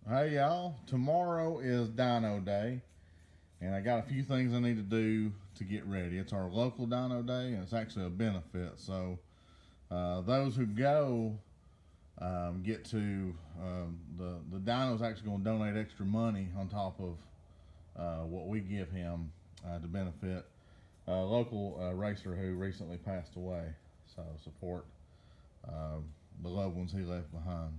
Hey y'all, tomorrow is Dyno Day, and I got a few things I need to do to get ready. It's our local Dyno Day, and it's actually a benefit. So those who go get to the Dyno's actually going to donate extra money on top of what we give him to benefit a local racer who recently passed away. So support the loved ones he left behind.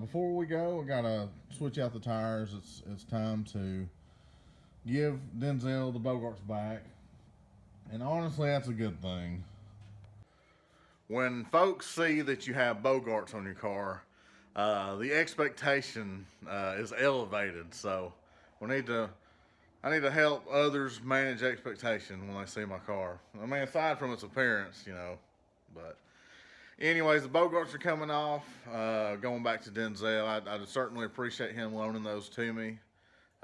Before we go, I gotta switch out the tires. It's time to give Denzel the Bogarts back, and honestly, that's a good thing. When folks see that you have Bogarts on your car, the expectation is elevated. So we need to. I need to help others manage expectation when they see my car. I mean, aside from its appearance, but. Anyways, the Bogarts are coming off. Going back to Denzel, I'd certainly appreciate him loaning those to me.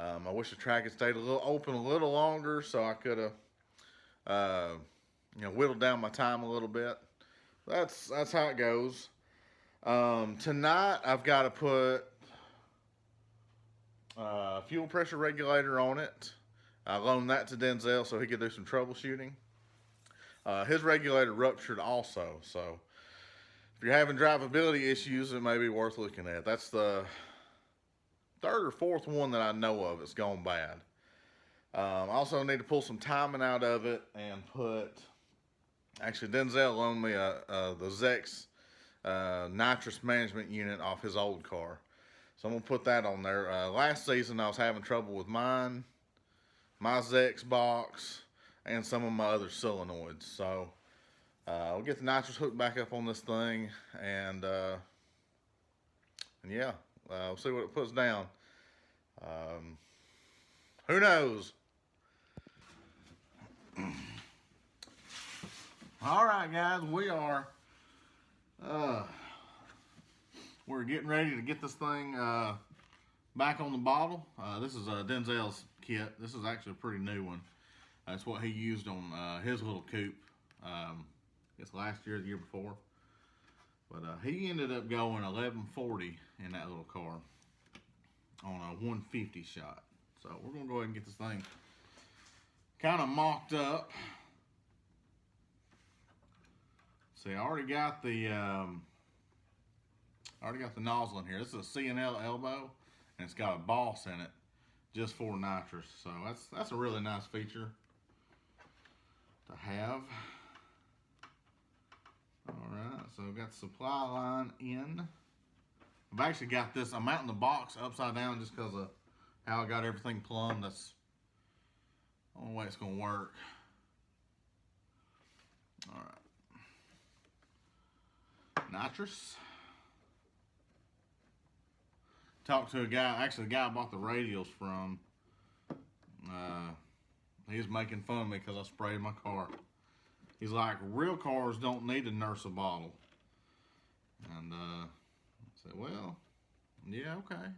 I wish the track had stayed open a little longer, so I could have, whittled down my time a little bit. That's how it goes. Tonight, I've got to put a fuel pressure regulator on it. I loaned that to Denzel so he could do some troubleshooting. His regulator ruptured also, so. If you're having drivability issues, it may be worth looking at. That's the third or fourth one that I know of that's gone bad. I also need to pull some timing out of it and actually Denzel loaned me the Zex Nitrous management unit off his old car. So I'm going to put that on there. Last season I was having trouble with mine, my Zex box, and some of my other solenoids. So we'll get the nitrous hooked back up on this thing, and yeah, we'll see what it puts down. Who knows? All right, guys, we're getting ready to get this thing back on the bottle. This is Denzel's kit. This is actually a pretty new one. That's what he used on his little coupe. It's last year, the year before. But he ended up going 1140 in that little car on a 150 shot. So we're going to go ahead and get this thing kind of mocked up. See, I already got the nozzle in here. This is a C&L elbow, and it's got a boss in it just for nitrous. So that's a really nice feature to have. Alright, so I've got the supply line in. I've actually got this, I'm mounting the box upside down just because of how I got everything plumbed. That's the only way it's going to work. Alright. Nitrous. Talked to a guy, actually the guy I bought the radials from. He was making fun of me because I sprayed my car. He's like, real cars don't need to nurse a bottle. And I said, well, yeah, okay.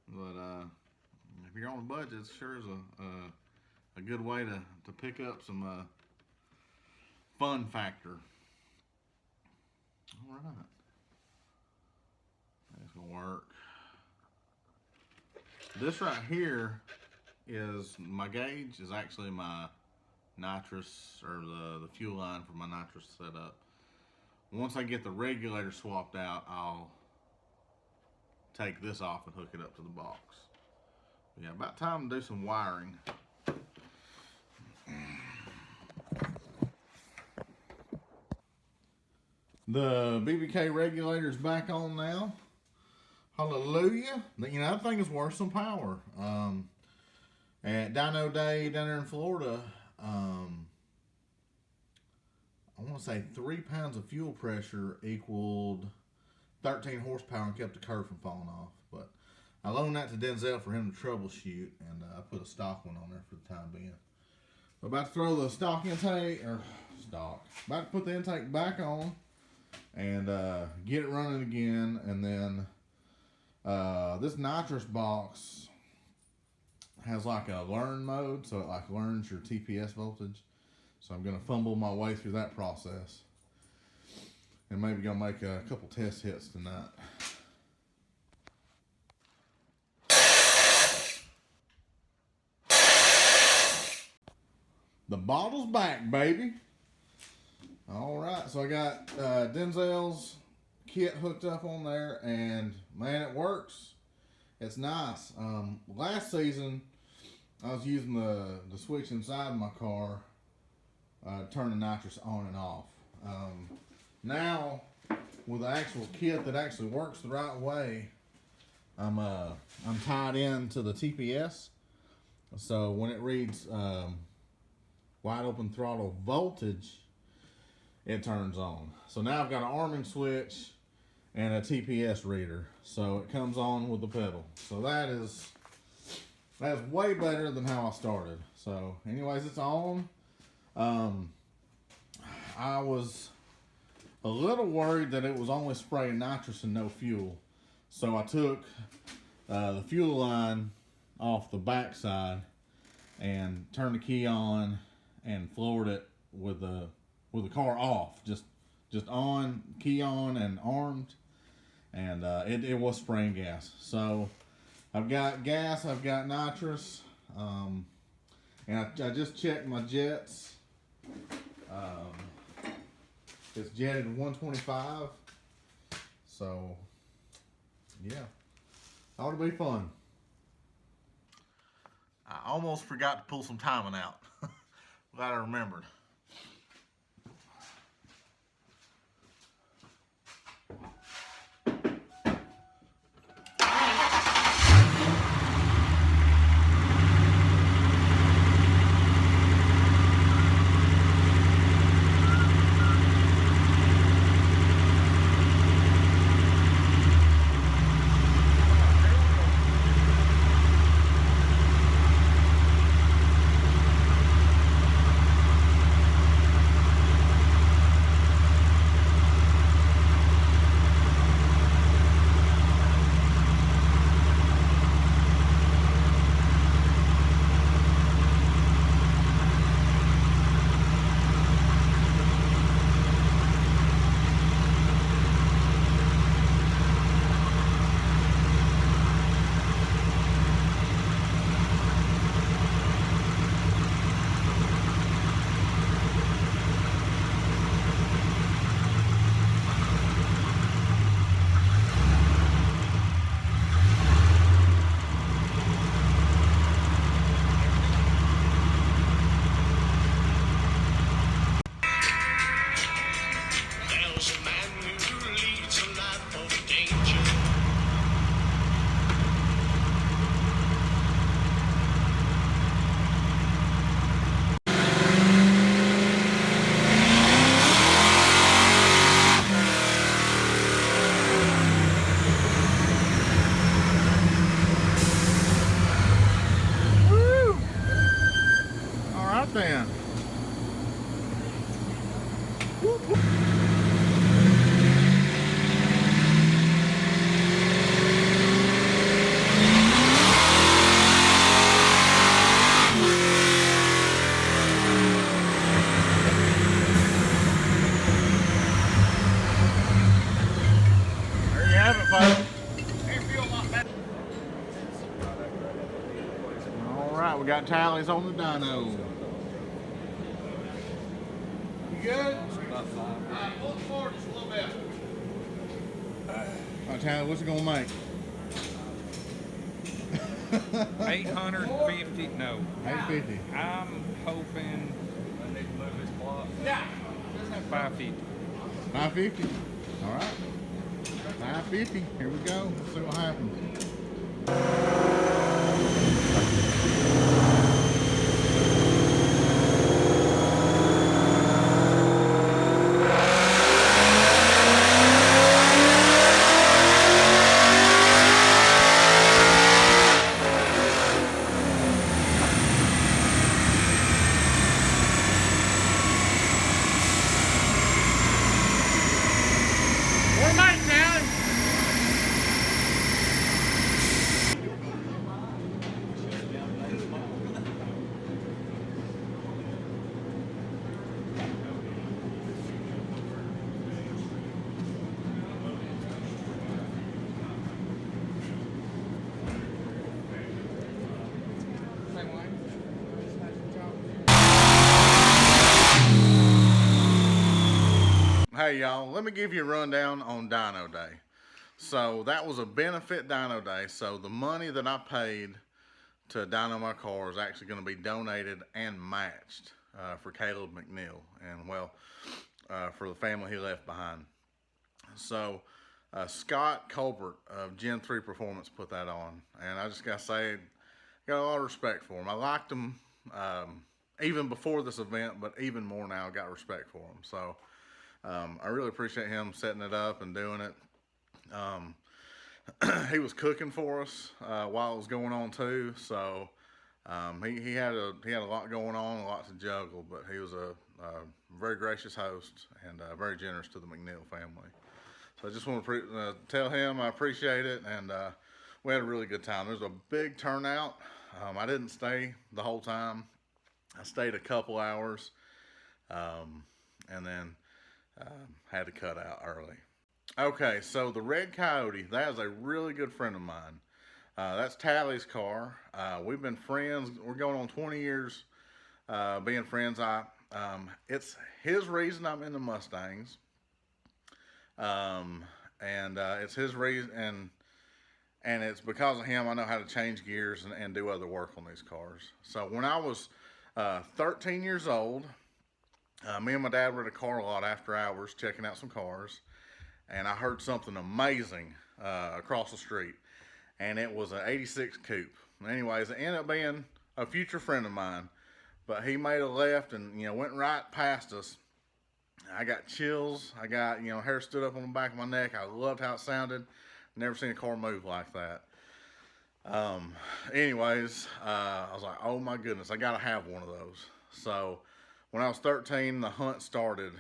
But if you're on a budget, it sure is a good way to pick up some fun factor. All right. That's going to work. This right here is my gauge, is actually my nitrous, or the fuel line for my nitrous setup. Once I get the regulator swapped out, I'll take this off and hook it up to the box. Yeah, about time to do some wiring. The BBK regulator's back on now. Hallelujah. That thing is worth some power. At Dyno Day down there in Florida, I want to say 3 pounds of fuel pressure equaled 13 horsepower and kept the curve from falling off. But I loaned that to Denzel for him to troubleshoot, and I put a stock one on there for the time being. We're about to throw the stock intake, about to put the intake back on and get it running again. And then this nitrous box has like a learn mode, so it like learns your TPS voltage. So I'm going to fumble my way through that process. and maybe gonna make a couple test hits tonight. The bottle's back, baby. All right, so I got Denzel's kit hooked up on there, and man, it works. It's nice. Last season, I was using the switch inside my car, turn the nitrous on and off. Now, with the actual kit that actually works the right way, I'm tied into the TPS. So when it reads wide open throttle voltage, it turns on. So now I've got an arming switch and a TPS reader, so it comes on with the pedal. So that is way better than how I started. So anyways, it's on. I was a little worried that it was only spraying nitrous and no fuel, so I took the fuel line off the backside and turned the key on and floored it with the car off, just on, key on and armed, and it was spraying gas. So I've got gas, I've got nitrous, and I just checked my jets. It's jetted 125, so yeah, ought to be fun. I almost forgot to pull some timing out. Glad I remembered. Then. There you have it, folks. All right, we got tallies on the dyno. Good? Pull it forward just a little bit. Tyler, what's it gonna make? 850, no. 850. I'm hoping I need to move this block. Yeah. 550. 550. All right. 550. Here we go. Let's see what happens. Hey y'all, let me give you a rundown on Dino Day. So that was a benefit Dino Day. So the money that I paid to dyno my car is actually going to be donated and matched for Caleb McNeil, and well, for the family he left behind. So Scott Colbert of Gen 3 Performance put that on, and I just got to say, got a lot of respect for him. I liked him even before this event, but even more now, I got respect for him. So I really appreciate him setting it up and doing it. He was cooking for us while it was going on too, so he had a lot going on, a lot to juggle, but he was a very gracious host and very generous to the McNeil family. So I just want to tell him I appreciate it, and we had a really good time. There's a big turnout. I didn't stay the whole time. I stayed a couple hours, and then had to cut out early. Okay, so the Red Coyote, that is a really good friend of mine. That's Tally's car. We've been friends. We're going on 20 years being friends. It's his reason I'm into Mustangs. It's his reason, and it's because of him I know how to change gears and do other work on these cars. So when I was 13 years old, me and my dad were at a car lot after hours checking out some cars, and I heard something amazing across the street, and it was an 86 coupe. Anyways, it ended up being a future friend of mine, but he made a left and went right past us. I got chills. I got hair stood up on the back of my neck. I loved how it sounded. Never seen a car move like that. Anyways, I was like, oh my goodness, I gotta have one of those. So when I was 13, the hunt started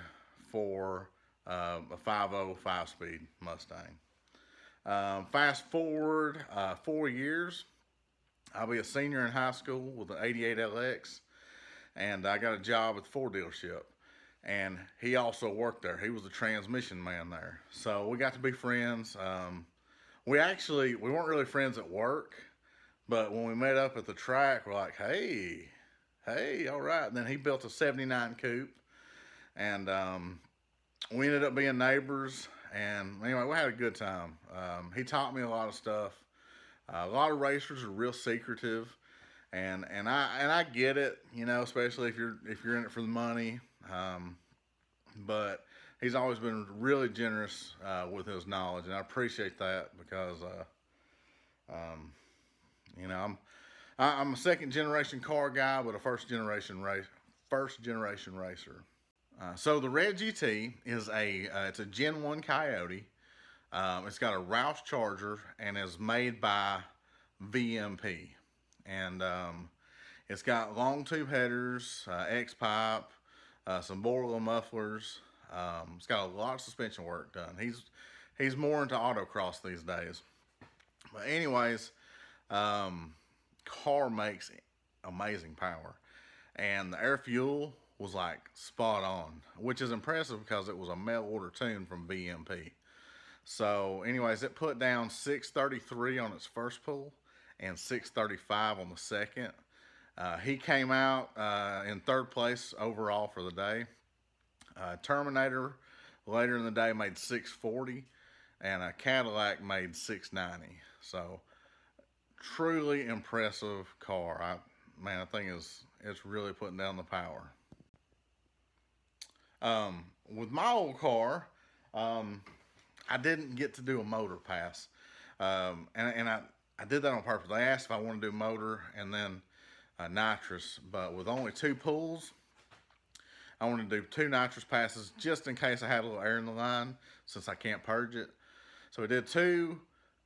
for a 5.0 5-speed Mustang. Fast forward 4 years, I'll be a senior in high school with an 88 LX, and I got a job at the Ford dealership. And he also worked there. He was the transmission man there. So we got to be friends. We weren't really friends at work, but when we met up at the track, we're like, hey, all right. And then he built a 79 coupe, and we ended up being neighbors. And anyway, we had a good time. He taught me a lot of stuff. A lot of racers are real secretive, and I get it, especially if you're in it for the money. But he's always been really generous with his knowledge, and I appreciate that because I'm a second generation car guy, but a first generation racer. So the Red GT is it's a Gen 1 Coyote. It's got a Roush Charger and is made by VMP, and it's got long tube headers, X-pipe, some Borla mufflers. It's got a lot of suspension work done. He's more into autocross these days. But anyways, car makes amazing power, and the air fuel was like spot on, which is impressive because it was a mail order tune from VMP. So anyways, it put down 633 on its first pull and 635 on the second. He came out in third place overall for the day. Terminator later in the day made 640, and a Cadillac made 690. So truly impressive car. I think it's really putting down the power. With my old car, I didn't get to do a motor pass, and I did that on purpose. They asked if I wanted to do motor and then nitrous, but with only 2 pulls, I wanted to do 2 nitrous passes just in case I had a little air in the line, since I can't purge it. So we did 2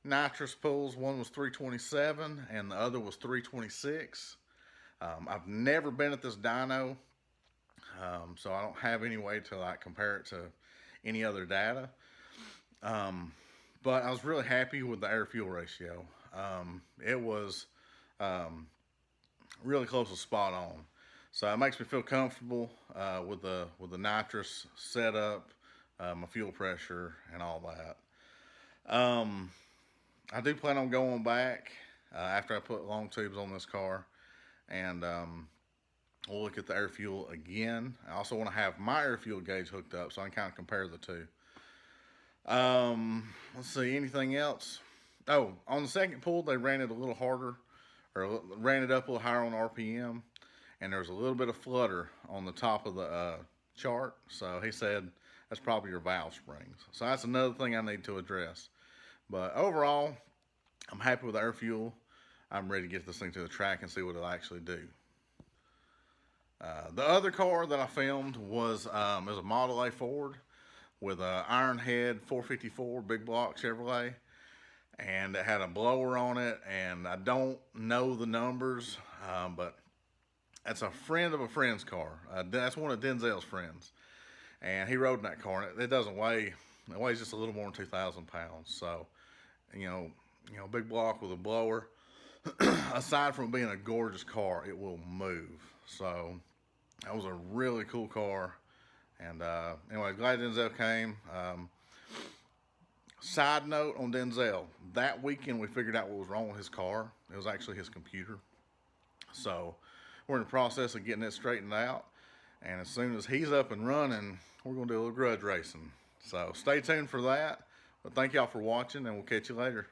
nitrous pulls. One was 327 and the other was 326. I've never been at this dyno, so I don't have any way to compare it to any other data. But I was really happy with the air fuel ratio. It was really close to spot on. So it makes me feel comfortable with the nitrous setup, my fuel pressure, and all that. I do plan on going back after I put long tubes on this car, and We'll look at the air fuel again. I also want to have my air fuel gauge hooked up so I can kind of compare the two. Let's see, anything else? Oh, on the second pull, they ran it a little harder, or ran it up a little higher on RPM, and there was a little bit of flutter on the top of the chart. So he said that's probably your valve springs. So that's another thing I need to address. But overall, I'm happy with the air fuel. I'm ready to get this thing to the track and see what it'll actually do. The other car that I filmed was a Model A Ford with a iron head 454 big block Chevrolet, and it had a blower on it, and I don't know the numbers, but that's a friend of a friend's car. That's one of Denzel's friends, and he rode in that car. And it doesn't weigh; it weighs just a little more than 2,000 pounds. So, big block with a blower. Aside from being a gorgeous car, it will move. So that was a really cool car. And anyway, glad Denzel came. Side note on Denzel, that weekend we figured out what was wrong with his car. It was actually his computer. So we're in the process of getting it straightened out. And as soon as he's up and running, we're going to do a little grudge racing. So stay tuned for that. But thank y'all for watching, and we'll catch you later.